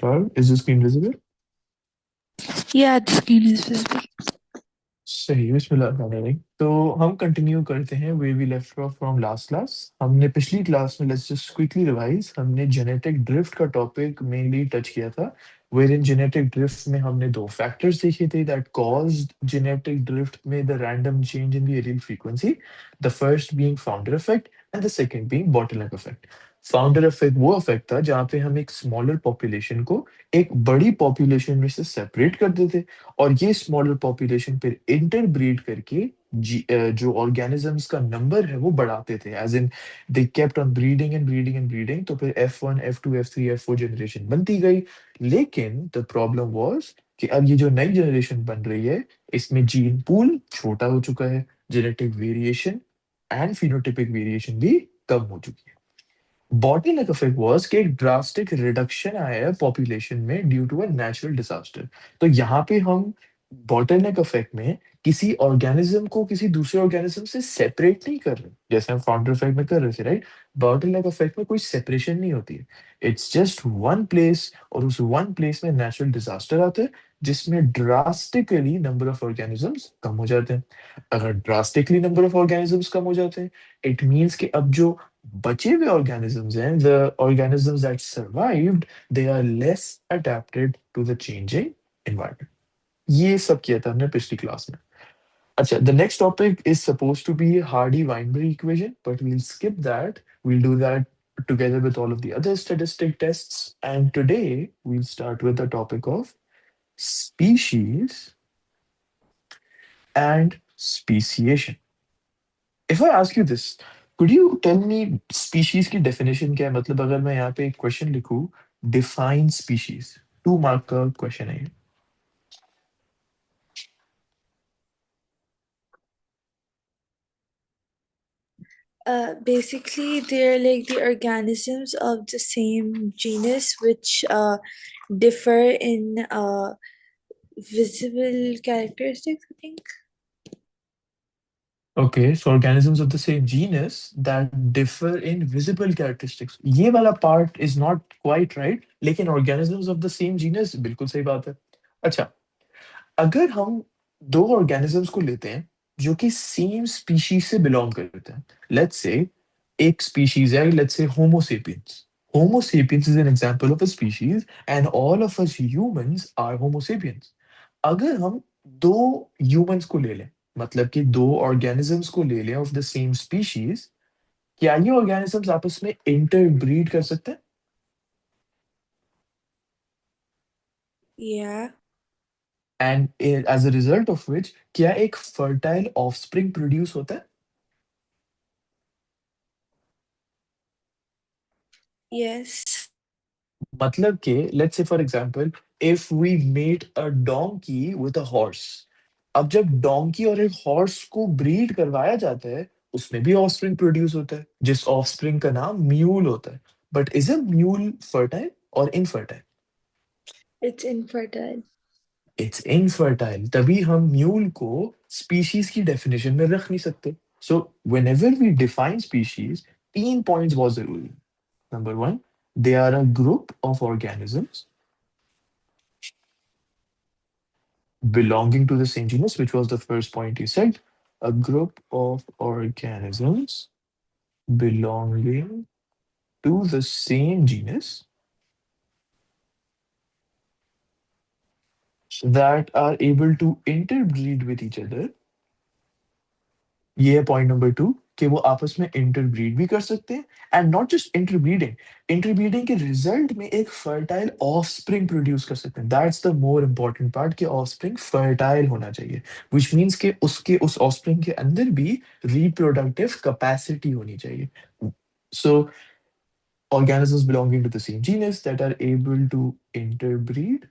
start. Is the screen visible? Yeah, the screen is visible. सही बिस्मिल्लाह। तो हम continue करते हैं way we left off from last class. हमने पिछली क्लास में, लेट्स जस्ट क्विकली रिवाइज, हमने जेनेटिक ड्रिफ्ट का टॉपिक मेनली टच किया था। वेयर इन जेनेटिक ड्रिफ्ट में हमने दो फैक्टर्स देखे थे दैट कॉज्ड जेनेटिक ड्रिफ्ट में the random change in the allele frequency. The first being founder effect and the second being bottleneck effect. Founder effect वो effect था जहाँ पे हम एक स्मॉलर पॉपुलेशन को एक बड़ी पॉपुलेशन में से सेपरेट कर देते, और ये स्मॉलर पॉपुलेशन फिर इंटरब्रीड करके जो ऑर्गेनिजम्स का नंबर है वो बढ़ाते थे, as in they kept on breeding and breeding and breeding. तो फिर F1 F2 F3 F4 generation बनती गई। लेकिन द प्रॉब्लम वाज कि अब ये जो नई जनरेशन बन रही है, इसमें जीन पूल छोटा हो चुका है, genetic variation and phenotypic variation भी कम हो चुकी है। बॉटलनेक इफेक्ट वाज कि एक ड्रास्टिक रिडक्शन आया है पॉपुलेशन में due to a natural disaster. तो यहाँ पे हम बॉटलनेक इफेक्ट में किसी ऑर्गेनिज्म को किसी दूसरे ऑर्गेनिज्म से सेपरेट नहीं कर रहे जैसे हम फाउंडर इफेक्ट में कर रहे थे, राइट। बॉटलनेक इफेक्ट में कोई सेपरेशन नहीं होती है। इट्स जस्ट वन प्लेस, और उस वन प्लेस में नेचुरल डिजास्टर आता है जिसमें ड्रास्टिकली नंबर ऑफ ऑर्गेनिजम्स कम हो जाते हैं। अगर ड्रास्टिकली नंबर ऑफ ऑर्गेनिजम्स कम हो जाते हैं, इट मीन्स कि अब जो बचे हुए organisms and the organisms that survived, they are less adapted to the changing environment. ये सब किया था हमने पिछली क्लास में। अच्छा, the next topic is supposed to be Hardy-Weinberg equation, but we'll skip that. We'll do that together with all of the other statistic tests. And today we'll start with the topic of species and speciation. If I ask you this, could you tell me species की definition क्या है? मतलब अगर मैं यहाँ पे एक question लिखूं, define species, 2 मार्क का क्वेश्चन है ये। Basically, they're like the organisms of the same genus which differ in visible characteristics, I think. Okay, so organisms of the same genus that differ in visible characteristics. ये वाला part is not quite right, लेकिन organisms of the same genus बिल्कुल सही बात है। अच्छा, अगर हम दो ऑर्गेनिजम्स को लेते हैं जो कि सेम स्पीशीज से बिलोंग करते हैं, लेट्स से एक स्पीशीज है, let's say homo sapiens. Homo sapiens is an example of a species and all of us humans are homo sapiens. अगर हम दो ह्यूमंस को ले लें, मतलब कि दो ऑर्गेनिजम्स को ले लें ऑफ द सेम स्पीशीज, क्या ये ऑर्गेनिजम्स आपस में इंटरब्रीड कर सकते हैं? Yeah. And as a result of which क्या एक फर्टाइल ऑफस्प्रिंग प्रोड्यूस होता है? Yes. मतलब कि let's say for example, if we mate a donkey with a horse, अब जब डोंकी और एक हॉर्स को ब्रीड करवाया जाता है, उसमें भी ऑफस्प्रिंग प्रोड्यूस होता है जिस ऑफस्प्रिंग का नाम म्यूल होता है। But is a mule fertile और infertile? It's infertile. It's infertile, तभी हम म्यूल को स्पीशीज की डेफिनेशन में रख नहीं सकते। So whenever we define species, 3 points बहुत जरूरी है। Number one, they are a group of organisms belonging to the same genus, which was the first point you said. A group of organisms belonging to the same genus that are able to interbreed with each other। ये है point number two, कि वो आपस में interbreed भी कर सकते हैं। And not just interbreeding, interbreeding के रिजल्ट में एक फर्टाइल ऑफस्प्रिंग प्रोड्यूस कर सकते हैं। That's the more important part, कि ऑफस्प्रिंग फर्टाइल होना चाहिए, विच मीन्स कि उसके उस ऑफस्प्रिंग के अंदर भी रिप्रोडक्टिव कैपेसिटी होनी चाहिए। सो organisms belonging to the same genus that are able to interbreed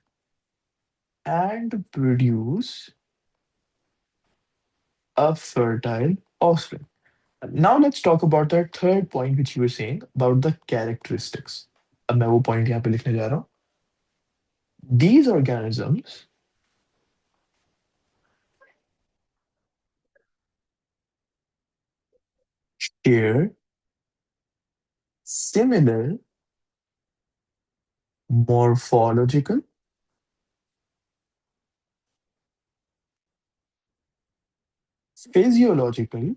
and produce a fertile offspring. Now let's talk about that third point which you were saying about the characteristics. अब मैं वो point यहाँ पे लिखने जा रहा हूँ। These organisms share similar morphological, physiological,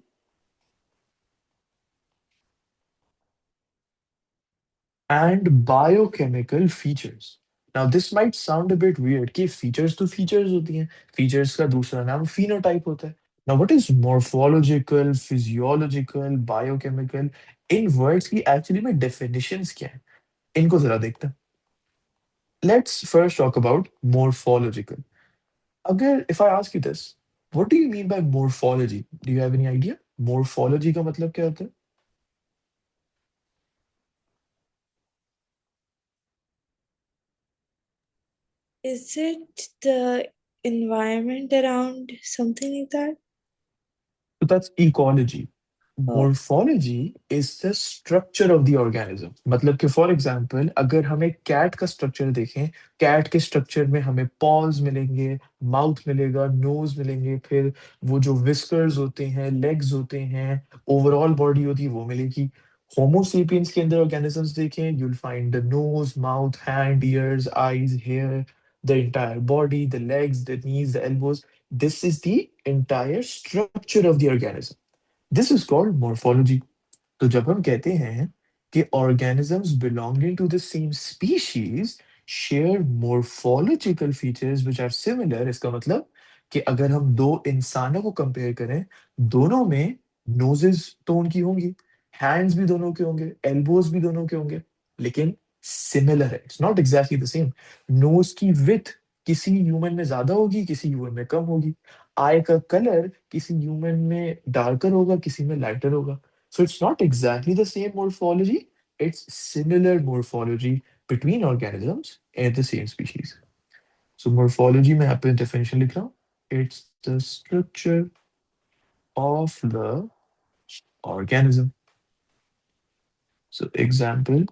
and biochemical features. Now, this might sound a bit weird कि features तो features होती हैं, features का दूसरा नाम phenotype होता है. Now, what is morphological, physiological, biochemical? In words की actually में definitions क्या है? इनको जरा देखते हैं. Let's first talk about morphological. अगर if I ask you this, what do you mean by morphology? Do you have any idea? Morphology का मतलब क्या होता है? Is it the environment around something like that? So that's ecology. Oh, Morphology is the structure of the organism. मतलब कि for example अगर हम एक कैट का स्ट्रक्चर देखें, कैट के स्ट्रक्चर में हमें पॉज मिलेंगे, माउथ मिलेगा, नोज मिलेंगे, फिर वो जो विस्कर्स होते हैं, लेग्स होते हैं, ओवरऑल बॉडी होती है वो मिलेगी. होमो सेपियंस के अंदर ऑर्गेनिजम्स देखें, you'll find the nose, mouth, hand, ears, eyes, hair, the entire body, the legs, the knees, the elbows. This is the entire structure of the organism. This is called morphology. तो जब हम कहते हैं कि organisms belonging to the same species share morphological features which are similar, इसका मतलब कि अगर हम दो इंसानों को कंपेयर करें, दोनों में नोजेस तो उनकी होंगी, हैंड्स भी दोनों के होंगे, एल्बोज भी दोनों के होंगे, लेकिन सिमिलर है. It's not exactly the same. Nose की विथ किसी ह्यूमन में ज्यादा होगी, किसी ह्यूमन में कम होगी. आई का कलर किसी ह्यूमन में डार्कर होगा, किसी में लाइटर होगा. So it's not exactly the same morphology, it's similar morphology between organisms and the same species. So morphology में यहाँ पे definition लिख रहा हूँ. It's the structure of the organism. So example,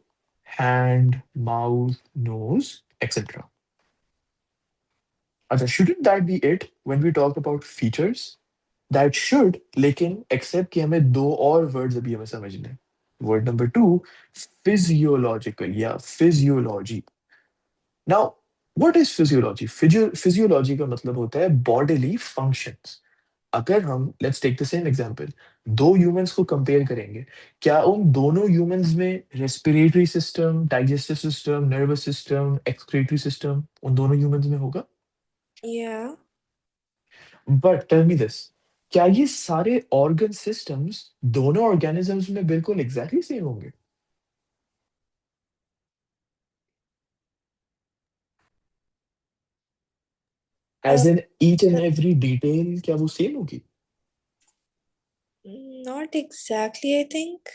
hand, mouth, nose, etc. अच्छा, shouldn't that be it when we talk about features? That should, लेकिन except कि हमें दो और words अभी हमें समझने हैं. Word number two, physiological या physiology. Now, what is physiology? Physiology का मतलब होता है bodily functions. अगर हम let's take the same example, दो ह्यूमंस को कंपेयर करेंगे, क्या उन दोनों ह्यूमंस में respiratory system, digestive system, nervous system, excretory system उन दोनों ह्यूमंस में होगा? yeah. But tell me this, क्या ये सारे ऑर्गन सिस्टम्स दोनों ऑर्गेनिजम्स में बिल्कुल एग्जैक्टली सेम होंगे? Uh, as in each and every detail क्या वो सेम होगी? not exactly, I think.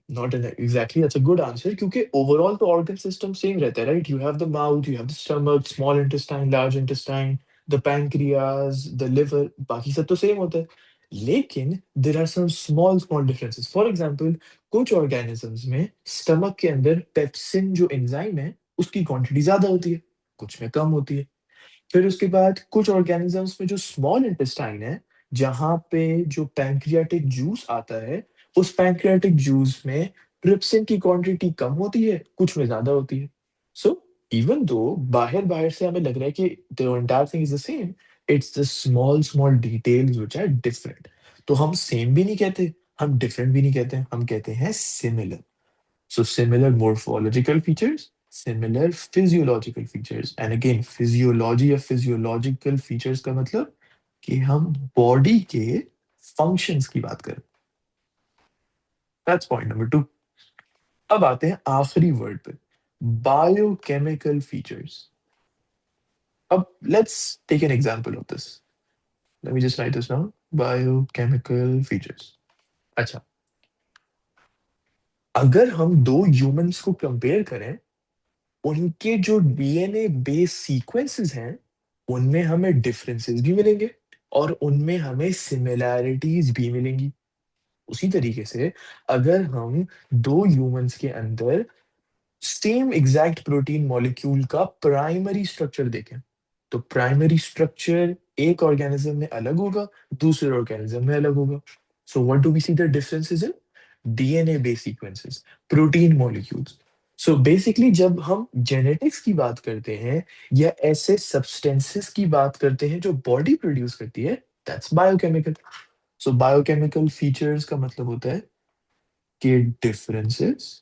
Not exactly. That's a good answer. क्योंकि overall तो organ system same रहता है, right? You have the mouth, you have the stomach, small intestine, large intestine, the pancreas, the liver. बाकी सब तो same होता है. लेकिन there are some small differences. For example, कुछ organisms में stomach के अंदर pepsin जो enzyme है, उसकी quantity ज्यादा होती है, कुछ में कम होती है. फिर उसके बाद कुछ ऑर्गेनिजम्स में जो स्मॉल इंटेस्टाइन है, जहां पे जो पैंक्रियाटिक जूस आता है, उस पैंक्रियाटिक जूस में ट्रिप्सिन की क्वांटिटी कम होती है, कुछ में ज्यादा होती है. सो इवन दो बाहर बाहर से हमें लग रहा है कि the entire thing is the same, it's the small small details which are different. तो हम सेम भी नहीं कहते, हम डिफरेंट भी नहीं कहते, हम कहते हैं similar. So similar morphological features, similar physiological features. And again, physiology या physiological features का मतलब कि हम बॉडी के फंक्शंस की बात करें. That's point number two. अब आते हैं आखिरी वर्ड पे, बायोकेमिकल फीचर्स. अब let's take an example of this. Let me just write this down. Biochemical features. अच्छा, अगर हम दो ह्यूमंस को कंपेयर करें, उनके जो डीएनए बेस सीक्वेंसेस हैं, उनमें हमें डिफरेंसेस भी मिलेंगे और उनमें हमें सिमिलैरिटीज भी मिलेंगी. उसी तरीके से अगर हम दो ह्यूमंस के अंदर सेम एग्जैक्ट प्रोटीन मॉलिक्यूल का प्राइमरी स्ट्रक्चर देखें, तो प्राइमरी स्ट्रक्चर एक ऑर्गेनिज्म में अलग होगा, दूसरे ऑर्गेनिज्म में अलग होगा. So what do we see the differences in DNA base sequences, protein molecules. So basically जब हम जेनेटिक्स की बात करते हैं या ऐसे सब्सटेंसेस की बात करते हैं जो बॉडी प्रोड्यूस करती है, that's biochemical. So biochemical features का मतलब होता है कि डिफरेंसेस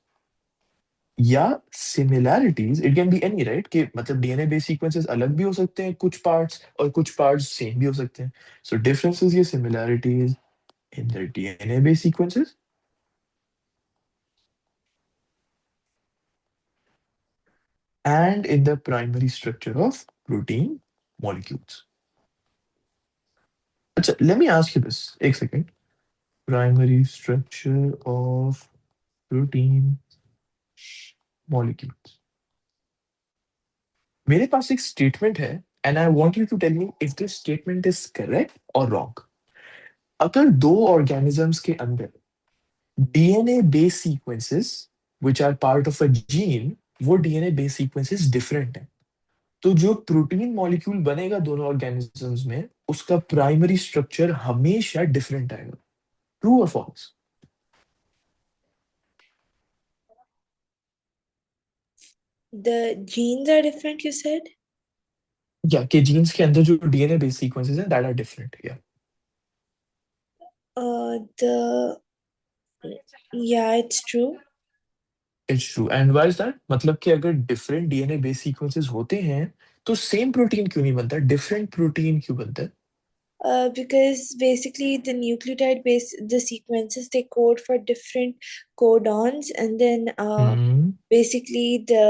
या similarities, it can be any, right, कि मतलब डीएनए बेस सीक्वेंसेस अलग भी हो सकते हैं कुछ पार्ट्स, और कुछ पार्ट्स सेम भी हो सकते हैं। सो डिफरेंसेस या similarities in the DNA base sequences and in the primary structure of protein molecules. अच्छा, let me ask you this, एक second. Primary structure of protein molecules. मेरे पास एक स्टेटमेंट है and I want you to tell me if this statement is correct or wrong. अगर दो organisms के अंदर DNA base sequences which are part of a gene, वो DNA base sequences different है, तो जो प्रोटीन मॉलिक्यूल बनेगा दोनों ऑर्गेनिजम्स में, उसका प्राइमरी स्ट्रक्चर हमेशा डिफरेंट आएगा। ट्रू और false? The genes are different, you said? या कि जीन्स के अंदर जो डीएनए बेस सीक्वेंसेस हैं दैट आर डिफरेंट, या The Yeah, it's true. It's true, and why is that? मतलब कि अगर डिफरेंट डीएनए बेस सीक्वेंसेस होते हैं तो सेम प्रोटीन क्यों नहीं बनता, डिफरेंट प्रोटीन क्यों बनता है? Because basically the sequences they code for different codons, and then hmm. basically the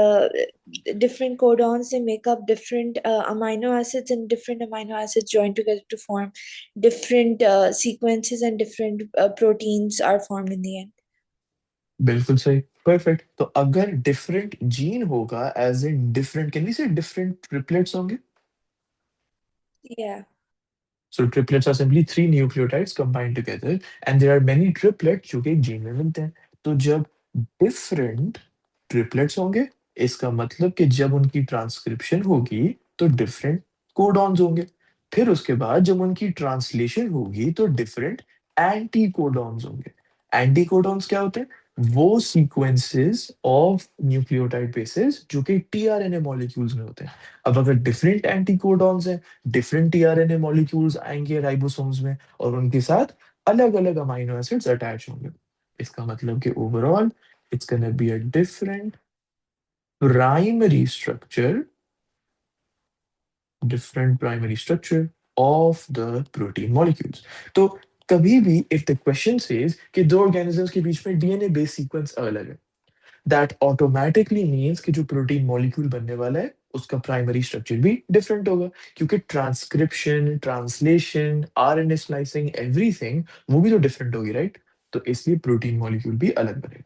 different codons they make up different amino acids, and different amino acids join together to form different sequences, and different proteins are formed in the end. बिल्कुल सही, perfect. तो अगर different gene होगा as in different, can we say different triplets होंगे? Yeah. So triplets are simply three nucleotides combined together, and there are many triplets जो कि एक gene में मिलते हैं। तो जब डिफरेंट ट्रिपलेट्स होंगे, इसका मतलब कि जब उनकी ट्रांसक्रिप्शन होगी तो डिफरेंट कोडॉन्स होंगे। फिर उसके बाद जब उनकी ट्रांसलेशन होगी तो डिफरेंट एंटी कोडॉन्स होंगे। एंटी कोडॉन्स क्या होते हैं? वो सीक्वेंसेस ऑफ न्यूक्लियोटाइड बेसेस जो कि टीआरएनए मॉलिक्यूल्स में होते हैं। अब अगर डिफरेंट एंटी कोडॉन्स हैं, डिफरेंट टीआरएनए मॉलिक्यूल्स आएंगे राइबोसोम्स में, और उनके साथ अलग अलग अमीनो एसिड्स अटैच होंगे। इसका मतलब कि overall it's gonna be a different primary structure, different primary structure of the protein molecules. तो कभी भी इफ द क्वेश्चन सेज कि दो ऑर्गेनिजम्स के बीच में डीएनए बेस सीक्वेंस अलग है, दैट ऑटोमेटिकली मीन्स कि जो प्रोटीन मॉलिक्यूल बनने वाला है उसका प्राइमरी स्ट्रक्चर भी डिफरेंट होगा, क्योंकि transcription, translation, RNA splicing, everything वो भी तो डिफरेंट होगी, राइट? तो इसलिए प्रोटीन मॉलिक्यूल भी अलग बनेगा।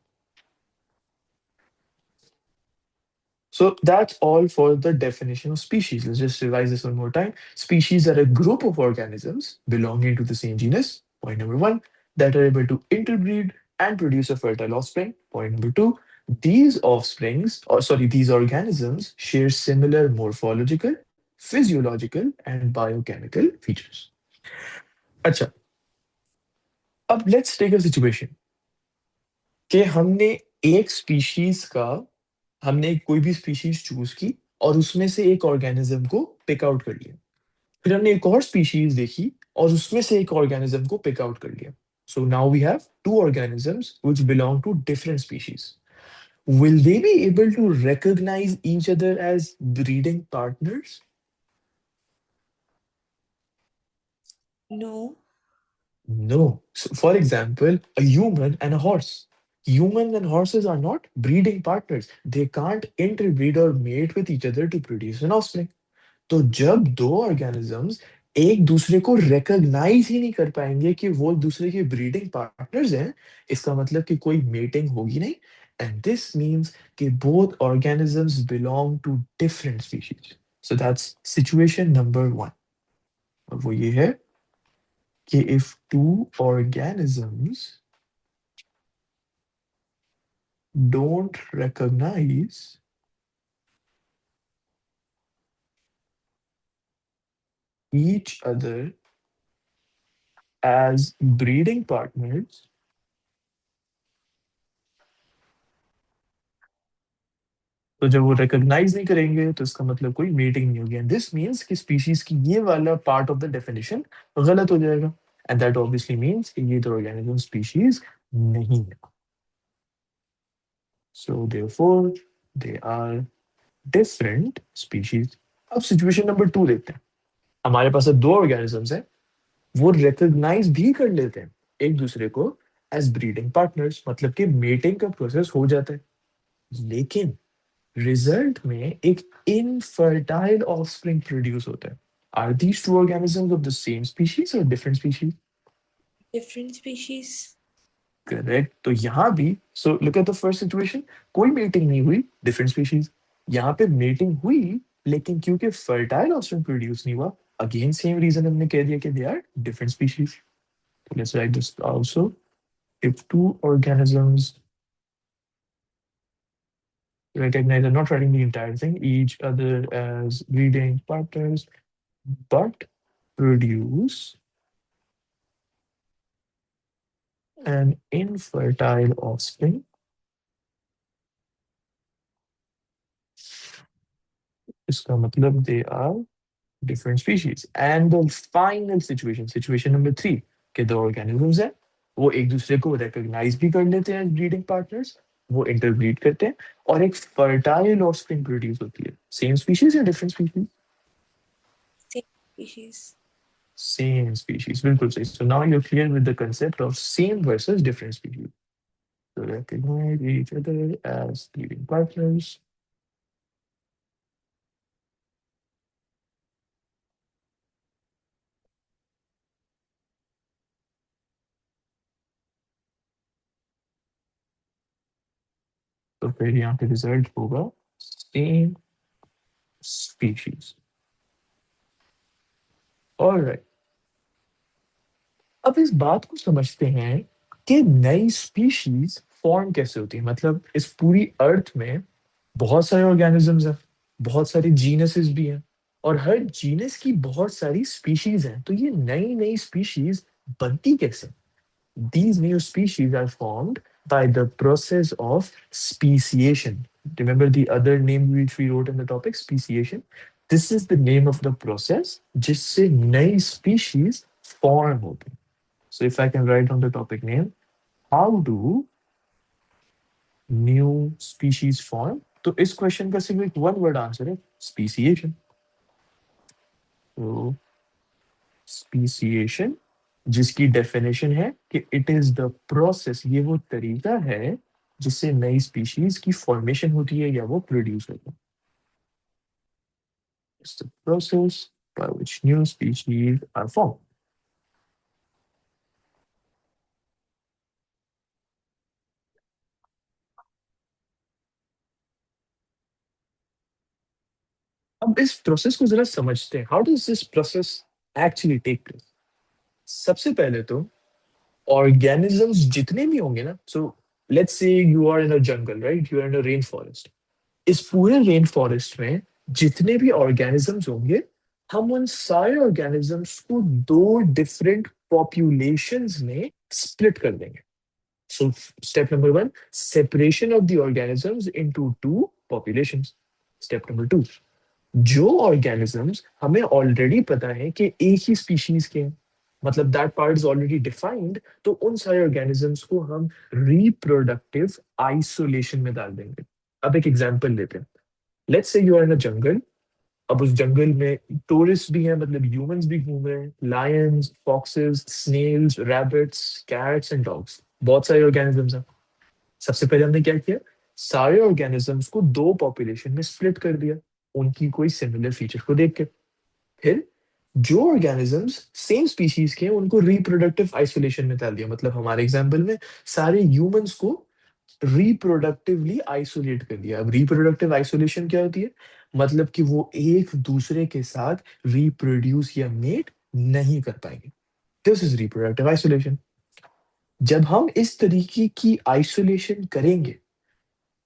So that's all for the definition of species. Let's just revise this one more time. Species are a group of organisms belonging to the same genus, point number one, that are able to interbreed and produce a fertile offspring. Point number two, these offsprings, or sorry, these organisms share similar morphological, physiological, and biochemical features. अच्छा, अब let's take a situation कि हमने कोई भी species choose की और उसमें से एक ऑर्गेनिज्म को पिक आउट कर लिया। फिर हमने एक और स्पीशीज देखी और उसमें से एक ऑर्गेनिज्म को पिक आउट कर लिया। So now we have two organisms which belong to different species. Will they be able to recognize each other as breeding partners? No. No. So for example, a human and a horse. Humans and horses are not breeding partners. They can't interbreed or mate with each other to produce an offspring. तो जब दो organisms एक दूसरे को recognise ही नहीं कर पाएंगे कि वो एक दूसरे के ब्रीडिंग पार्टनर्स हैं, इसका मतलब कि कोई मेटिंग होगी नहीं। एंड दिस मींस कि both organisms belong to different species. So that's situation number one. और वो ये है कि if two organisms don't recognise each other as breeding partners, तो जब वो रिकॉग्नाइज नहीं करेंगे तो इसका मतलब कोई मेटिंग नहीं होगी, एंड दिस मींस कि स्पीशीज की ये वाला पार्ट ऑफ द डेफिनेशन गलत हो जाएगा, एंड दैट ऑब्वियसली मींस कि ये तो ऑर्गेनिज्म स्पीशीज नहीं है। So therefore they are different species. अब सिचुएशन नंबर 2 देखते हैं। हमारे पास अब दो ऑर्गेनिजम्स हैं, वो रिकॉग्नाइज भी कर लेते हैं एक दूसरे को एज ब्रीडिंग पार्टनर्स, मतलब कि मेटिंग का प्रोसेस हो जाता है, लेकिन रिजल्ट में एक इनफर्टाइल ऑफस्प्रिंग प्रोड्यूस होता है। Are these two organisms of the same species और different species? Different species. Correct. तो यहाँ भी so look at the first situation, कोई मेटिंग नहीं हुई, डिफरेंट स्पीशीज। यहाँ पे मेटिंग हुई, लेकिन क्योंकि फर्टाइल ऑफस्प्रिंग प्रोड्यूस नहीं हुआ, अगेन सेम रीजन हमने कह दिया कि they are different species. Let's write this also. If two organisms recognize, I'm not writing the entire thing, each other as breeding partners, but produce an infertile offspring, इसका मतलब they are different species. And the final situation, situation number 3, कि दो organisms हैं, वो एक दूसरे को recognize भी कर लेते हैं breeding partners, वो interbreed करते हैं, और एक fertile offspring produce होती है। Same species या different species? Same species. Same species, बिल्कुल सही। So now you're clear with the concept of same versus different species. So recognize each other as breeding partners. तो फिर यहाँ पे रिजल्ट होगा सेम स्पीशीज। ऑलराइट, अब इस बात को समझते हैं कि नई स्पीशीज फॉर्म कैसे होती है। मतलब इस पूरी अर्थ में बहुत सारे ऑर्गेनिजम्स हैं, बहुत सारे जीनसेस भी हैं, और हर जीनस की बहुत सारी स्पीशीज हैं। तो ये नई नई स्पीशीज बनती कैसे? These new species are formed by the process of speciation. Remember the other name which we wrote in the topic, speciation? This is the name of the process जिससे नई species form होती हैं। So if I can write on the topic name, how do new species form? तो इस question का सिर्फ एक one word answer है, speciation. So स्पीसिएशन, जिसकी डेफिनेशन है कि इट इज द प्रोसेस, ये वो तरीका है जिससे नई स्पीशीज की फॉर्मेशन होती है या वो प्रोड्यूस होता है। It's the process by which new species are form. अब इस प्रोसेस को जरा समझते हैं, how does this process actually take place. सबसे पहले तो ऑर्गेनिजम्स जितने भी होंगे ना, so let's say you are in a jungle, right, you are in a rain forest. इस पूरे रेन फॉरेस्ट में जितने भी ऑर्गेनिजम्स होंगे, हम उन सारे ऑर्गेनिजम्स को दो डिफरेंट पॉपुलेशंस में स्प्लिट कर देंगे। So step number 1, separation of the organisms into two populations. Step number 2, जो ऑर्गेनिजम्स हमें ऑलरेडी पता है कि एक ही स्पीशीज के हैं, मतलब that part is already defined, तो उन सारे ऑर्गेनिजम्स को हम रिप्रोडक्टिव आइसोलेशन में डाल देंगे। अब एक एग्जांपल लेते हैं। Let's say you are in a जंगल। अब उस जंगल में टूरिस्ट भी हैं, मतलब ह्यूमंस भी घूम रहे हैं, lions, foxes, snails, rabbits, cats and dogs, बहुत सारे ऑर्गेनिजम्स हैं। सबसे पहले हमने क्या किया, सारे ऑर्गेनिजम्स को दो पॉपुलेशन में स्प्लिट कर दिया, उनकी कोई सिमिलर फीचर को देख के। फिर जो ऑर्गेनिजम्स सेम स्पीशीज के हैं उनको रिप्रोडक्टिव आइसोलेशन में डाल दिया, मतलब हमारे एग्जाम्पल में सारे ह्यूमंस को रिप्रोडक्टिवली आइसोलेट कर दिया। अब रिप्रोडक्टिव आइसोलेशन क्या होती है, मतलब कि वो एक दूसरे के साथ रिप्रोड्यूस या मेट नहीं कर पाएंगे। This is reproductive isolation. जब हम इस तरीके की आइसोलेशन करेंगे,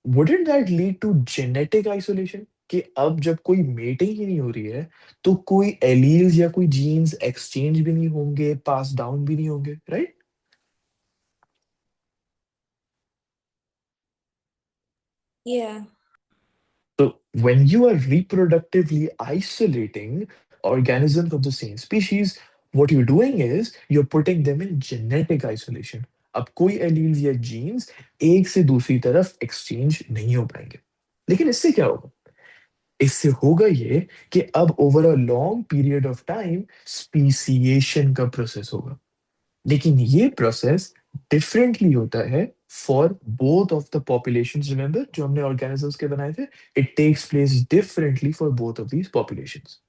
wouldn't that lead to genetic isolation, कि अब जब कोई मेटिंग ही नहीं हो रही है तो कोई एलील्स या कोई जीन्स एक्सचेंज भी नहीं होंगे, पास डाउन भी नहीं होंगे, right? Yeah. So when you are reproductively isolating organisms of the same species, what you're doing is you're putting them in genetic isolation. अब कोई एलील्स या जीन्स एक से दूसरी तरफ एक्सचेंज नहीं हो पाएंगे। लेकिन इससे क्या होगा? इससे होगा ये कि अब over a long period of time speciation का प्रोसेस होगा। लेकिन ये प्रोसेस डिफरेंटली होता है for both of the populations. Remember जो हमने ऑर्गेनिजम्स के बनाए थे, it takes place differently for both of these populations.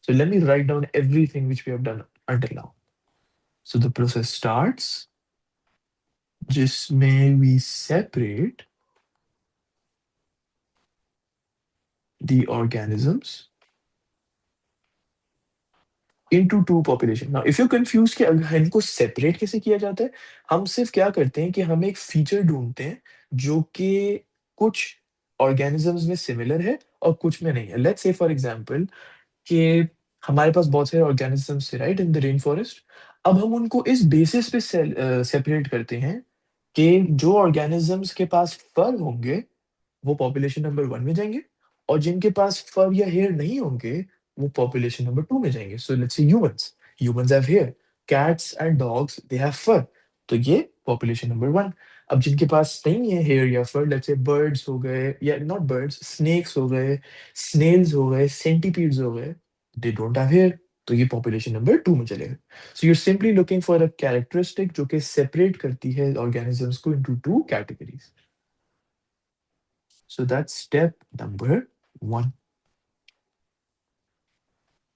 So let me write down everything which we have done until now. So the process starts जिसमें we separate the organisms into two population. Now if you're confused कि इनको separate कैसे किया जाता है, हम सिर्फ क्या करते हैं कि हम एक फीचर ढूंढते हैं जो कि कुछ ऑर्गेनिजम्स में सिमिलर है और कुछ में नहीं है। लेट्स से फॉर एग्जांपल कि हमारे पास बहुत सारे ऑर्गेनिजम्स थे right in the rain forest. अब हम उनको इस बेसिस पे सेपरेट करते हैं कि जो ऑर्गेनिजम्स के पास फर होंगे वो पॉपुलेशन नंबर 1 में जाएंगे, और जिनके पास फर या हेयर नहीं होंगे वो पॉपुलेशन नंबर 2 में जाएंगे। So let's say humans, humans have hair, cats and dogs they have fur, तो ये पॉपुलेशन नंबर 1। अब जिनके पास नहीं है हेयर या फर, लेट्स से बर्ड्स हो गए, या नॉट बर्ड्स, स्नेक्स हो गए, स्नेल्स हो गए, सेंटीपीड्स हो गए, दे डोंट हैव हेयर, तो ये पॉपुलेशन नंबर 2 में चलेगा। So you are simply looking for a characteristic जो कि सेपरेट करती है ऑर्गेनिजम्स को into two categories. So that's step number 1.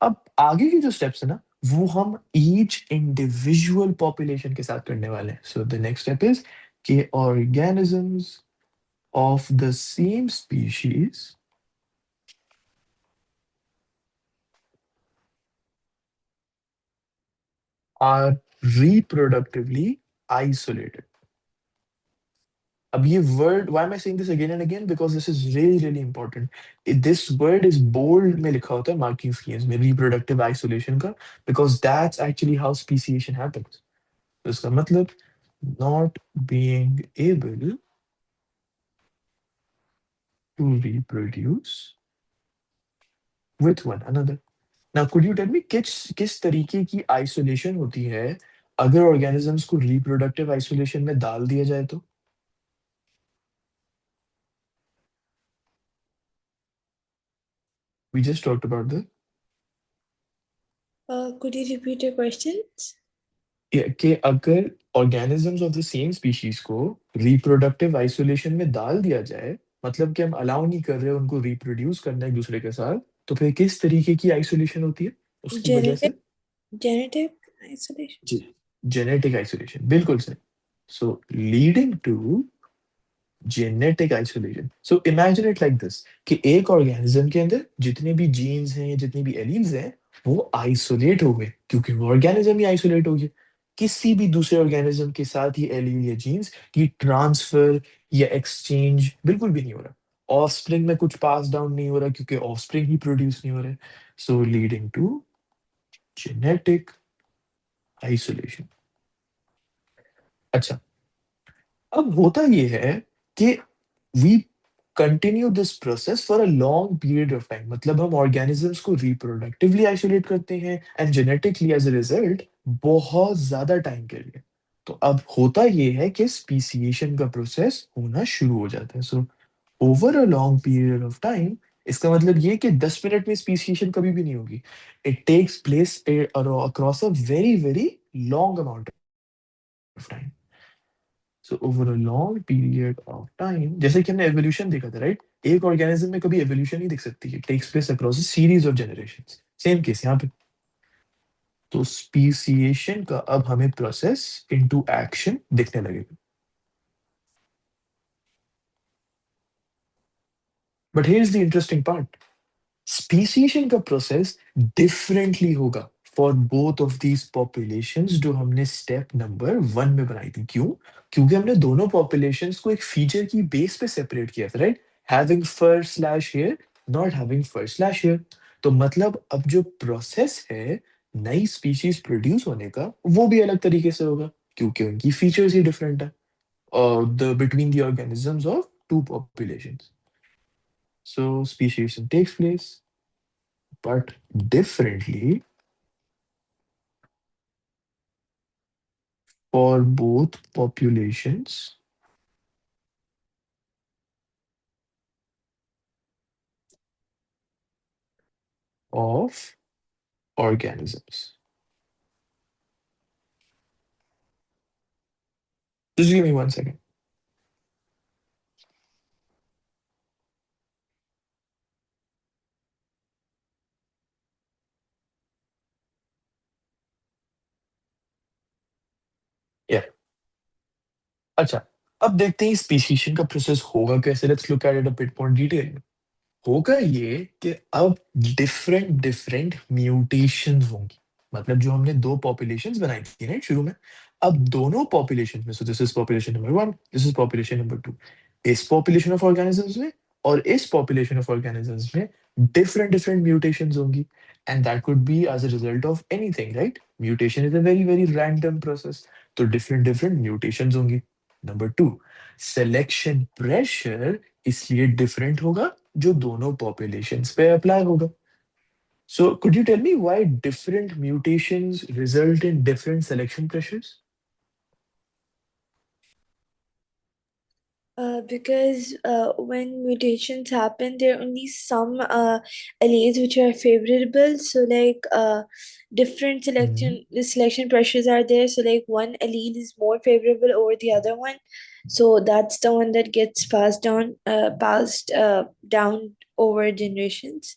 अब आगे के जो स्टेप्स है ना वो हम ईच इंडिविजुअल पॉपुलेशन के साथ करने वाले हैं। So the next step is कि organisms of the same species are reproductively isolated. अब ये word, why am I saying this again and again, because this is really really important. This word is bold में लिखा होता है marking schemes में reproductive isolation का, because that's actually how speciation happens. तो इसका मतलब not being able to reproduce with one another. Now, could you tell me किस तरीके की आइसोलेशन होती है अगर ऑर्गेनिजम्स को रिप्रोडक्टिव आइसोलेशन में डाल दिया जाए तो? We just talked about the Could you repeat your questions? कि अगर organisms of the same species को रिप्रोडक्टिव आइसोलेशन में डाल दिया जाए, मतलब कि हम अलाउ नहीं कर रहे उनको रिप्रोड्यूस करना एक दूसरे के साथ, तो फिर किस तरीके की आइसोलेशन होती है उसकी वजह Genetic से? genetic isolation. जी, जेनेटिक आइसोलेशन, बिल्कुल सही। So leading to genetic isolation. So imagine it like this कि एक ऑर्गेनिज्म के अंदर जितने भी जीन्स हैं, जितने भी एलील्स हैं, वो आइसोलेट हो गए क्योंकि वो ऑर्गेनिज्म ही आइसोलेट हो गया। किसी भी दूसरे ऑर्गेनिज्म के साथ ये एलील या जीन्स की ट्रांसफर या एक्सचेंज बिल्कुल भी नहीं हो रहा। ऑफस्प्रिंग में कुछ पास डाउन नहीं हो रहा क्योंकि ऑफस्प्रिंग ही प्रोड्यूस नहीं हो रहे। So leading to genetic isolation. अच्छा, अब होता ये है कि we continue this process for a long period of time, मतलब हम ऑर्गेनिजम्स को रिप्रोडक्टिवली आइसोलेट करते हैं and genetically as a result बहुत ज्यादा टाइम के लिए। तो अब होता ये है कि स्पीसिएशन का प्रोसेस होना शुरू हो जाता है। सो over a long period of time, इसका मतलब ये कि 10 मिनट में स्पीसिएशन कभी भी नहीं होगी। It takes place across a very very long amount of time. So over a long period of time, जैसे कि हमने एवोल्यूशन देखा था राइट, एक ऑर्गेनिज्म में कभी एवोल्यूशन नहीं दिख सकती, it takes place across a series of generations. Same case यहाँ पे। तो स्पीसिएशन का अब हमें प्रोसेस इनटू एक्शन दिखने लगेगा। But here is the interesting part, speciation का प्रोसेस डिफरेंटली होगा for both of these populations जो हमने स्टेप नंबर 1 में बनाई थी। क्यों? क्योंकि हमने दोनों पॉपुलेशंस को एक फीचर की बेस पे सेपरेट किया था right, having fur slash hair, not having fur slash hair. तो मतलब अब जो प्रोसेस है नई स्पीशीज प्रोड्यूस होने का वो भी अलग तरीके से होगा क्योंकि उनकी फीचर्स ही डिफरेंट है the between the organisms of two populations. So speciation takes place, but differently for both populations of organisms. Just give me 1 second. Yeah. अच्छा, अब देखते हैं स्पीशीशन का प्रोसेस होगा कैसे। Let's look at it a bit more detail. होगा ये कि अब डिफरेंट डिफरेंट म्यूटेशंस होंगी। मतलब जो हमने दो पॉपुलेशंस बनाई थी ना शुरू में, अब दोनों पॉपुलेशन में, so this is population number 1, this is population number 2, इस पॉपुलेशन ऑफ ऑर्गेनिजम्स में और इस पॉपुलेशन ऑफ ऑर्गेनिजम्स में डिफरेंट डिफरेंट म्यूटेशंस होंगी। And that could be as a result of anything, right? Mutation is a very very random process. तो different different mutations होंगी। Number 2, selection pressure इसलिए different होगा जो दोनों populations पे apply होगा। So could you tell me why different mutations result in different selection pressures? Because when mutations happen, there are only some alleles which are favorable. So, like different Hmm. the selection pressures are there. So, like one allele is more favorable over the other one. So that's the one that gets passed down over generations.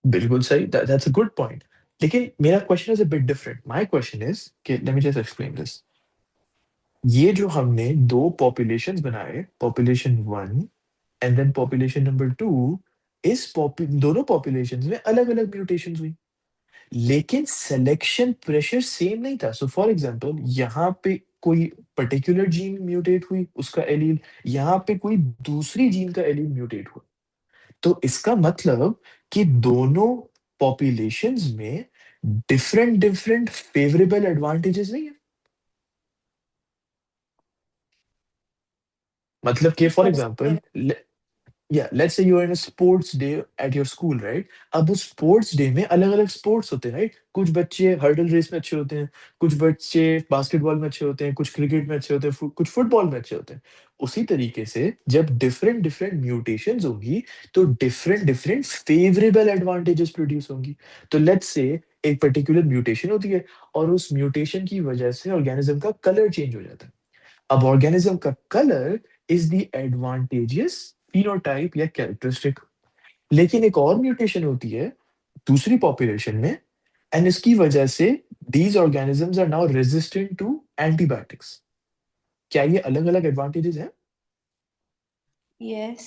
बिल्कुल सही, that's a good point. लेकिन मेरा question is a bit different. My question is कि let me just explain this. ये जो हमने दो populations बनाए, population 1 and then population number 2, दोनों पॉपुलेशंस में अलग अलग म्यूटेशंस हुई, लेकिन सिलेक्शन प्रेशर सेम नहीं था। सो फॉर एग्जांपल, यहाँ पे कोई पर्टिकुलर जीन म्यूटेट हुई, उसका एलील, यहाँ पे कोई दूसरी जीन का एलील म्यूटेट हुआ। तो इसका मतलब कि दोनों पॉपुलेशंस में डिफरेंट डिफरेंट फेवरेबल एडवांटेजेस नहीं है। मतलब कि फॉर Yes. एग्जांपल, या let's say you are in a sports day at your school, right? अब उस स्पोर्ट्स डे में अलग अलग स्पोर्ट्स होते हैं, राइट? कुछ बच्चे हर्डल रेस में अच्छे होते हैं, कुछ बच्चे बास्केटबॉल में अच्छे होते हैं, कुछ क्रिकेट में अच्छे होते हैं, कुछ फुटबॉल में अच्छे होते हैं। उसी तरीके से जब डिफरेंट डिफरेंट म्यूटेशंस होंगी, तो different different favourable advantages produce होंगी। तो लेट्स से एक पर्टिकुलर म्यूटेशन होती है, और उस म्यूटेशन की वजह से ऑर्गेनिज्म का कलर चेंज हो जाता है। अब ऑर्गेनिज्म का colour is the advantageous phenotype या कैरेक्टरिस्टिक। लेकिन एक और म्यूटेशन होती है दूसरी पॉपुलेशन में, एंड इसकी वजह से these organisms are now resistant to antibiotics। क्या ये अलग अलग एडवांटेजेस हैं? Yes.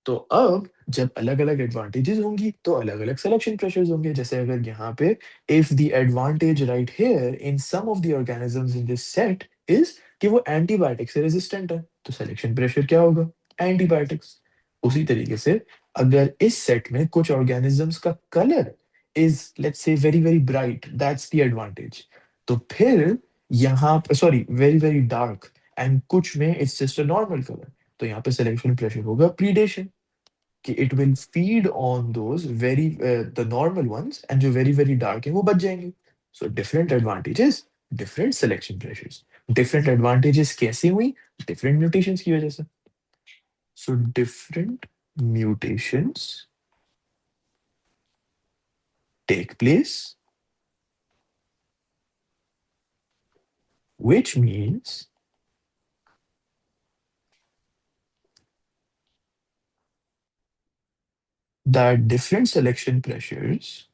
तो अब जब अलग अलग एडवांटेजेस होंगी तो अलग अलग सिलेक्शन प्रेशर्स होंगे। जैसे अगर यहाँ पे if the advantage right here in some of the organisms in this set is कि वो एंटीबायोटिक से रेजिस्टेंट है, तो सिलेक्शन प्रेशर क्या होगा? एंटीबायोटिक्स। उसी तरीके से अगर इस सेट में कुछ ऑर्गेनिजम्स का colour is let's say very very bright, that's the advantage, तो फिर यहाँ पे sorry very very dark, and कुछ में it's just a normal colour, तो यहाँ पे सिलेक्शन प्रेशर होगा प्रीडेशन, कि it will feed on those very the normal ones, and जो वेरी वेरी डार्क है वो बच जाएंगे। सो different advantages, different selection pressures. Different advantages कैसे हुई? डिफरेंट म्यूटेशंस की वजह से। So different mutations take place, which means that different selection pressures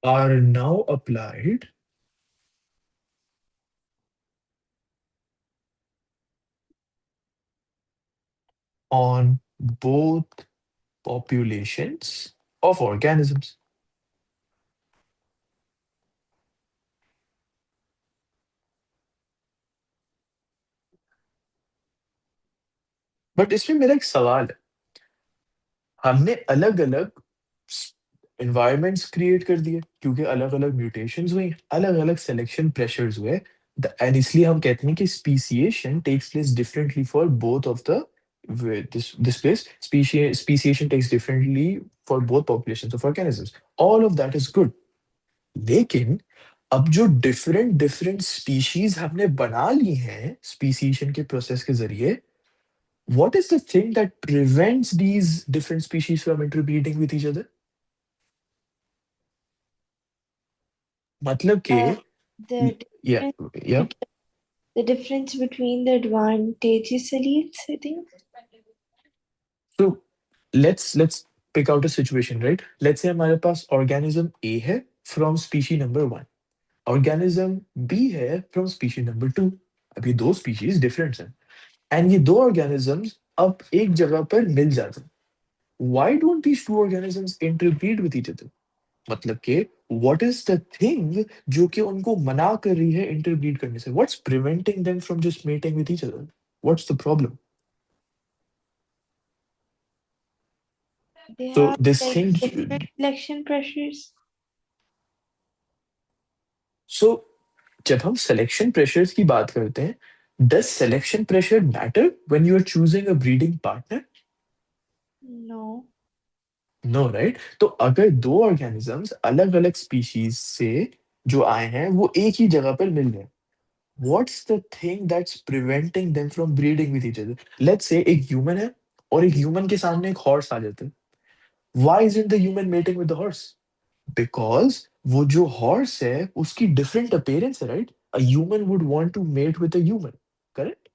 are now applied on both populations of organisms. But इसमें मेरा एक सवाल है, हमने अलग अलग एनवायरनमेंट्स क्रिएट कर दिए क्योंकि अलग अलग म्यूटेशंस हुई, अलग अलग सिलेक्शन प्रेशर्स हुए, एंड इसलिए हम कहते हैं कि speciation takes place differently for both of the this place speciation takes differently for both populations of organisms. All of that is good. लेकिन अब जो डिफरेंट डिफरेंट स्पीशीज हमने बना ली हैं स्पीसीशन के प्रोसेस के जरिए, what is the thing that prevents these different species from interbreeding with each other? मतलब कि The या difference या bet- the difference between the advantageous elites, I think. तो let's pick out a situation, right? Let's say हमारे पास organism A है from species number 1, organism B है from species number 2. अब ये दो species different हैं, एंड ये दो organisms अब एक जगह पर मिल जाते हैं. Why don't these two organisms interbreed with each other? मतलब कि what is the thing जो कि उनको मना कर रही है इंटरब्रीड करने से? What's preventing them from just mating with each other? What's the problem? They So have this like thing, different selection pressures. so जब हम सिलेक्शन प्रेशर्स की बात करते हैं, does selection pressure matter when you are choosing a breeding partner? No. No, right? तो अगर दो organisms अलग अलग स्पीशीज से जो आए हैं वो एक ही जगह पर मिल गए, what's the thing that's preventing them from breeding with each other? Let's say एक ह्यूमन है और एक ह्यूमन के सामने एक हॉर्स आ जाता है. Why isn't the human mating with the horse? Because वो जो हॉर्स है उसकी डिफरेंट अपीयरेंस है, right? A human would want to mate with a human, correct?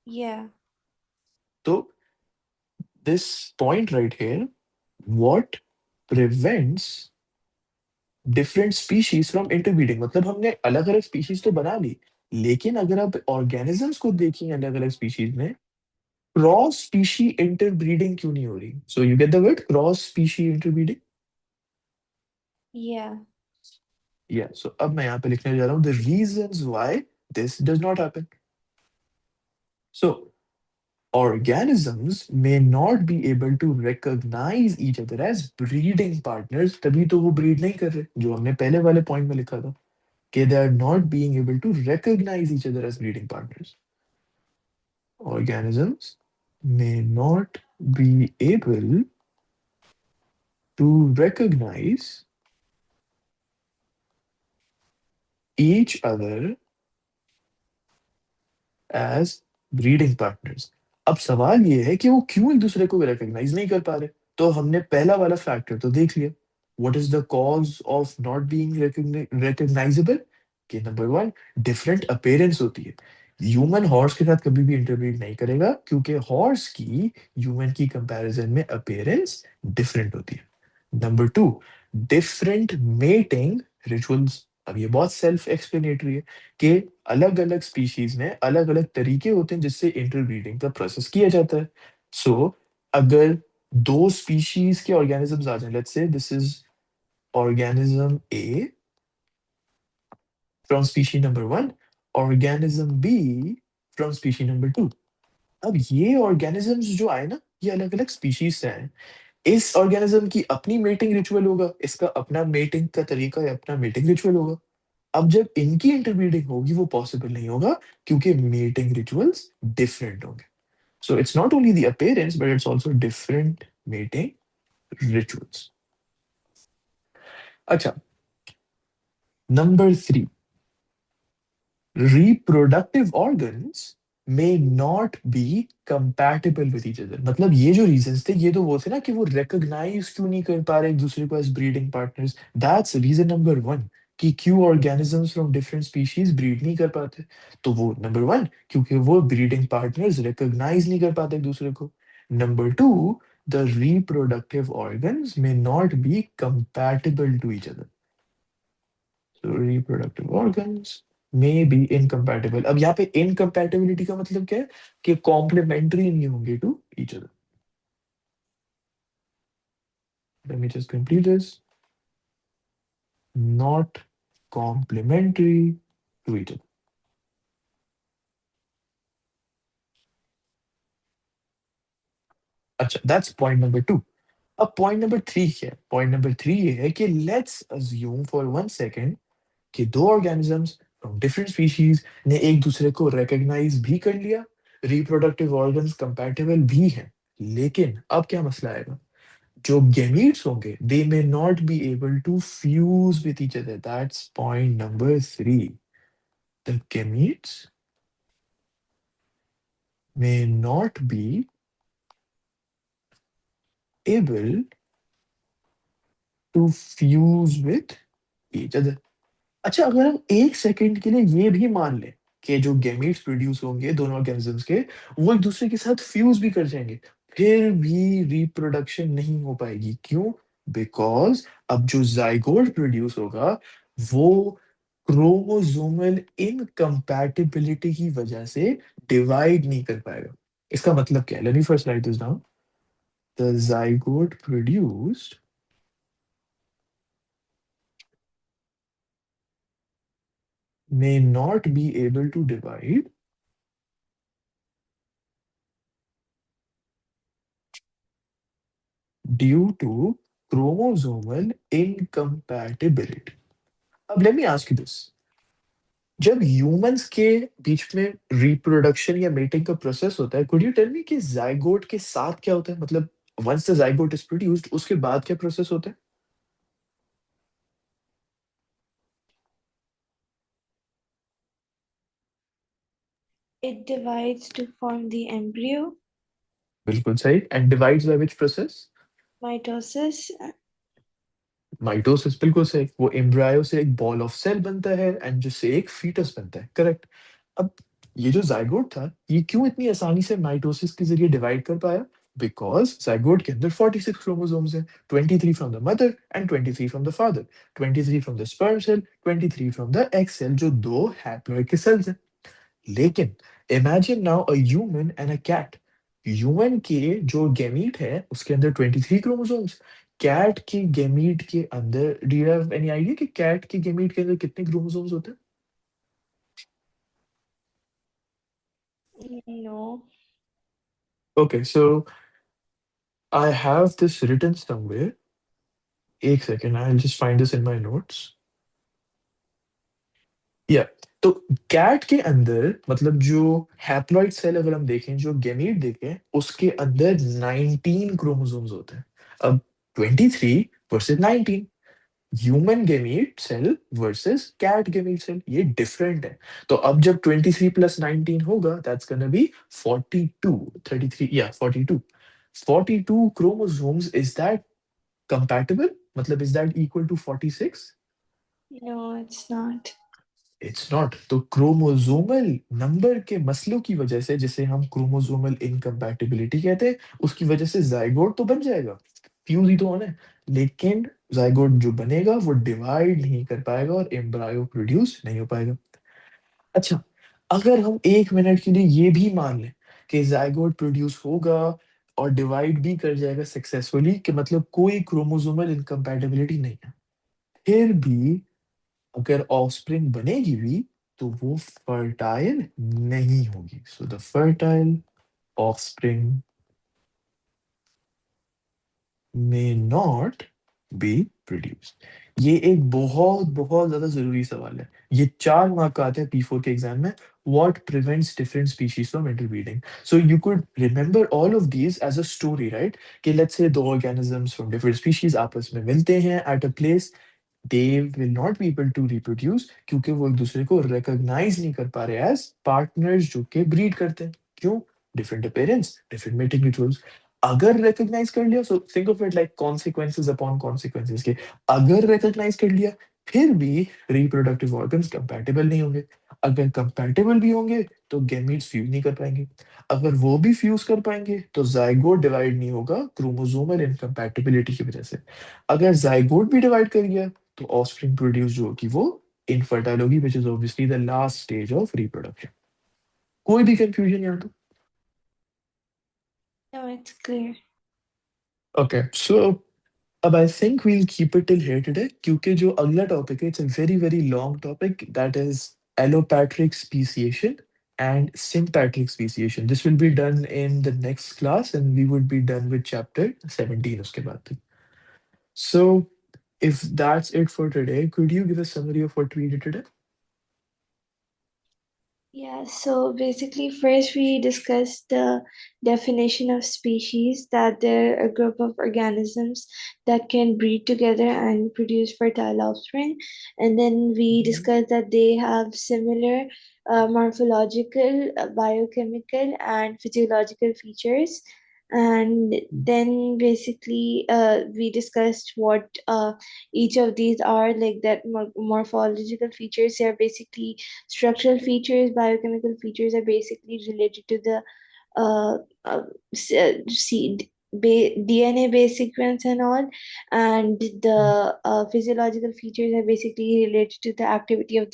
Yeah. तो this point right here, what prevents different species from interbreeding? मतलब हमने अलग अलग स्पीशीज तो बना ली, लेकिन अगर आप ऑर्गेनिजम्स को देखें अलग अलग स्पीशीज में, क्रॉस स्पीशी इंटरब्रीडिंग क्यों नहीं हो रही? So you get the word cross species interbreeding. Yeah. या सो अब मैं यहाँ पे लिखने जा रहा हूँ the reasons why this does not happen. So organisms may not be able to recognize each other as breeding partners, तभी तो वो ब्रीड नहीं कर रहे, जो हमने पहले वाले पॉइंट में लिखा था कि they are not being able to recognize each other as breeding partners. Organisms may not be able to recognize each other as breeding partners. अब सवाल ये है कि वो क्यों एक दूसरे को रिकॉग्नाइज नहीं कर पा रहे. तो हमने पहला वाला फैक्टर तो देख लिया, what is the cause of not being recognisable? कि नंबर वन, डिफरेंट अपीयरेंस होती है. ह्यूमन हॉर्स के साथ कभी भी इंटरब्रीड नहीं करेगा क्योंकि हॉर्स की ह्यूमन की कंपैरिजन में अपीयरेंस डिफरेंट होती है. Number two, different mating rituals. अब ये बहुत सेल्फ एक्सप्लेनेटरी है कि अलग अलग स्पीशीज में अलग अलग तरीके होते हैं जिससे इंटरब्रीडिंग का प्रोसेस किया जाता है. सो अगर दो स्पीशीज के ऑर्गेनिजम्स आ जाए, let's say this is organism A from species number one, organism B from species number two. अब ये ऑर्गेनिजम्स जो आए ना, ये अलग अलग स्पीशीज से आए. इस ऑर्गेनिज्म की अपनी मेटिंग रिचुअल होगा, इसका अपना मेटिंग का तरीका या अपना मेटिंग रिचुअल होगा. अब जब इनकी इंटरब्रीडिंग होगी वो पॉसिबल नहीं होगा क्योंकि मेटिंग रिचुअल्स डिफरेंट होंगे. So it's not only the appearance but it's also different mating rituals. अच्छा, number 3, reproductive organs may not be compatible with each other. मतलब ये जो रीजंस थे ये तो वो थे ना कि वो रिकॉग्नाइज क्यों नहीं कर पा रहे एक दूसरे को as breeding partners. That's reason number 1 कि क्यों organisms from different species breed नहीं कर पाते. तो वो नंबर 1, क्योंकि वो ब्रीडिंग पार्टनर्स रिकॉग्नाइज नहीं कर पाते एक दूसरे को. Number 2, the reproductive organs may not be compatible to each other. So reproductive organs may be incompatible. अब यहाँ पे incompatibility का मतलब क्या है? कि complementary नहीं होंगे to each other. Let me just complete this. Not complementary to each other. अच्छा, दैट्स पॉइंट नंबर 2। अब पॉइंट नंबर 3 क्या है? पॉइंट नंबर 3 ये है कि लेट्स अज्यूम फॉर 1 सेकेंड कि दो ऑर्गेनिजम्स फ्रॉम डिफरेंट स्पीशीज ने एक दूसरे को रिकॉग्नाइज भी कर लिया, रिप्रोडक्टिव ऑर्गन्स कंपैटिबल भी हैं। लेकिन अब क्या मसला आएगा? जो गेमीट्स होंगे they may not be able to fuse with each other. That's point number 3। The gametes may not be able to fuse with each other। अच्छा, अगर हम 1 सेकंड के लिए ये भी मान लें कि जो गैमीट्स प्रोड्यूस होंगे दोनों ऑर्गेनिजम्स के, वो एक दूसरे के साथ फ्यूज भी कर जाएंगे, फिर भी रिप्रोडक्शन नहीं हो पाएगी। क्यों? बिकॉज अब जो जाइगोट प्रोड्यूस होगा वो क्रोमोसोमल इनकम्पैटिबिलिटी की वजह से डिवाइड नहीं कर पाएगा। इसका मतलब क्या है? Let me first right this down. The zygote produced may not be able to divide due to chromosomal incompatibility। अब let me ask you this. जब ह्यूमंस के बीच में रिप्रोडक्शन या मेटिंग का प्रोसेस होता है, कुड यू टेल मी कि zygote के साथ क्या होता है? मतलब once the zygote is produced उसके बाद क्या प्रोसेस होता है? It divides to form the embryo, बिल्कुल सही। And divides by which process? mitosis. Mitosis, बिल्कुल सही। वो एम्ब्रायो से एक बॉल ऑफ सेल बनता है एंड जिससे एक फीटस बनता है, करेक्ट। अब ये जो जाइगोट था ये क्यों इतनी आसानी से माइटोसिस के जरिए डिवाइड कर पाया? बिकॉज जाइगोट के अंदर 46 क्रोमोसोम्स हैं, 23 from the mother and 23 from the father, 23 from the sperm cell, 23 from the egg cell, जो दो हैप्लॉइड के सेल्स हैं। लेकिन imagine now a human and a cat. Human के जो गैमीट है उसके अंदर 23 क्रोमोसोम्स, कैट के गैमीट के अंदर, do you have any idea कि कैट के गैमीट के अंदर कितने क्रोमोसोम्स होते हैं? No. Okay, so I have this written somewhere. एक second, I will just find this in my notes. Yeah, तो कैट के अंदर, मतलब जो हैप्लॉइड सेल अगर हम देखें, जो गैमीट देखें, उसके अंदर 19 क्रोमोसोम्स होते हैं। अब 23 versus 19, human gamete cell versus cat gamete cell, ये डिफरेंट है। तो अब जब 23 प्लस 19 होगा, दैट्स गोना बी 42। 33, या 42। 42 क्रोमोसोम्स, इज दैट कंपैटिबल? मतलब is that equal to 46? No, it's not. It's not. तो क्रोमोसोमल नंबर के मसलों की वजह से, जिसे हम क्रोमोसोमल इनकम्पैटिबिलिटी कहते हैं, उसकी वजह से जाइगोट तो बन जाएगा, फ्यूज ही तो होना है, लेकिन जाइगोट जो बनेगा वो डिवाइड नहीं कर पाएगा और एम्ब्रायो प्रोड्यूस नहीं हो पाएगा। अच्छा, अगर हम 1 मिनट के लिए ये भी मान लें कि जाइगोट प्रोड्यूस होगा और डिवाइड भी कर जाएगा सक्सेसफुली, कि मतलब कोई क्रोमोसोमल इनकम्पैटिबिलिटी नहीं है, फिर भी अगर ऑफस्प्रिंग बनेगी भी तो वो फर्टाइल नहीं होगी। So the fertile offspring may not be produced. ये एक बहुत बहुत ज्यादा जरूरी सवाल है। ये 4 मार्क का आता है P4 के एग्जाम में। What prevents different species from interbreeding? So you could remember all of these as a story, right? कि let's say दो organisms from different species आपस में मिलते हैं at a place, they will not be able to reproduce क्योंकि वो एक दूसरे को recognize नहीं कर पा रहे as partners जो कि breed करते हैं। क्यों? Different appearance, different mating rituals। अगर recognize कर लिया, so think of it like consequences upon consequences के, अगर recognize कर लिया फिर भी reproductive organs compatible नहीं होंगे। अगर compatible भी होंगे तो gametes fuse नहीं कर पाएंगे। अगर वो भी फ्यूज कर पाएंगे तो जाइगोट डिवाइड नहीं होगा क्रोमोसोमल इनकम्पैटिबिलिटी की वजह से। अगर जाइगोट भी डिवाइड कर गया तो ऑफस्प्रिंग प्रोड्यूस जो होगी वो इनफर्टाइल होगी, which is obviously the last stage of reproduction. कोई भी कंफ्यूजन यहाँ तो? No, it's clear. Okay, so अब I think we'll keep it till here today, क्योंकि जो अगला टॉपिक है it's a very very long topic, that is allopatric speciation. and sympatric speciation. This will be done in the next class, and we would be done with chapter 17 uske baad tak. So, if that's it for today, could you give a summary of what we did today? Yeah, so basically, first we discussed the definition of species, that they're a group of organisms that can breed together and produce fertile offspring. And then we Mhm. discussed that they have similar morphological, biochemical, and physiological features. And then basically, we discussed what each of these are, like that morphological features are basically structural features, biochemical features are basically related to the uh, uh, DNA base sequence and all, and the physiological features are basically related to the activity of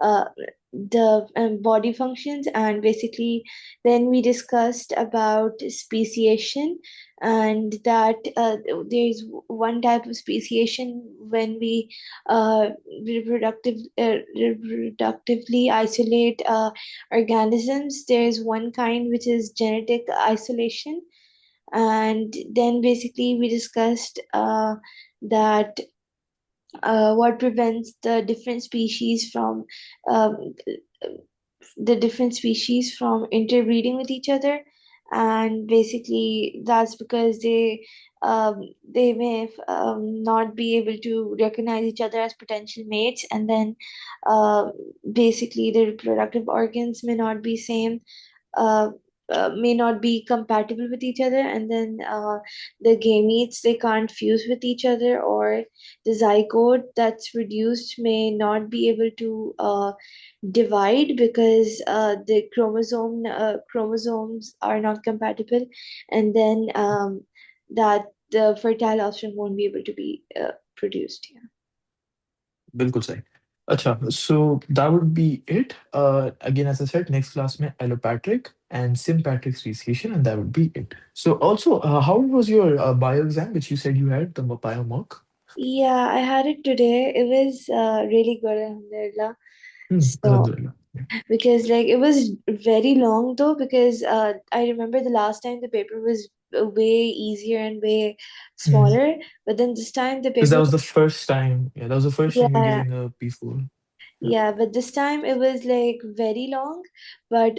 uh, the body functions. And basically, then we discussed about speciation, and that there's one type of speciation when we reproductively isolate organisms. There's one kind which is genetic isolation. And then basically we discussed that what prevents um, the different species from interbreeding with each other. And basically that's because they may not be able to recognize each other as potential mates. And then uh, basically the reproductive organs may not be same, uh, may not be compatible with each other. And then the gametes, they can't fuse with each other, or the zygote that's produced may not be able to divide because the chromosomes are not compatible. And then that the fertile offspring won't be able to be produced. Yeah. बिल्कुल सही. अच्छा, so that would be it. Again, as I said, next class में allopatric and sympatric speciation, and that would be it. So also, how was your bio exam, which you said you had, the bio mock? Yeah, I had it today. It was really good, alhamdulillah. So Alhamdulillah. Yeah. because like it was very long though, because I remember the last time the paper was way easier and way smaller, but then this time the Because that paper was the first time. Yeah, that was the first time you're yeah, giving a P4. Yeah. yeah, but this time it was like very long. But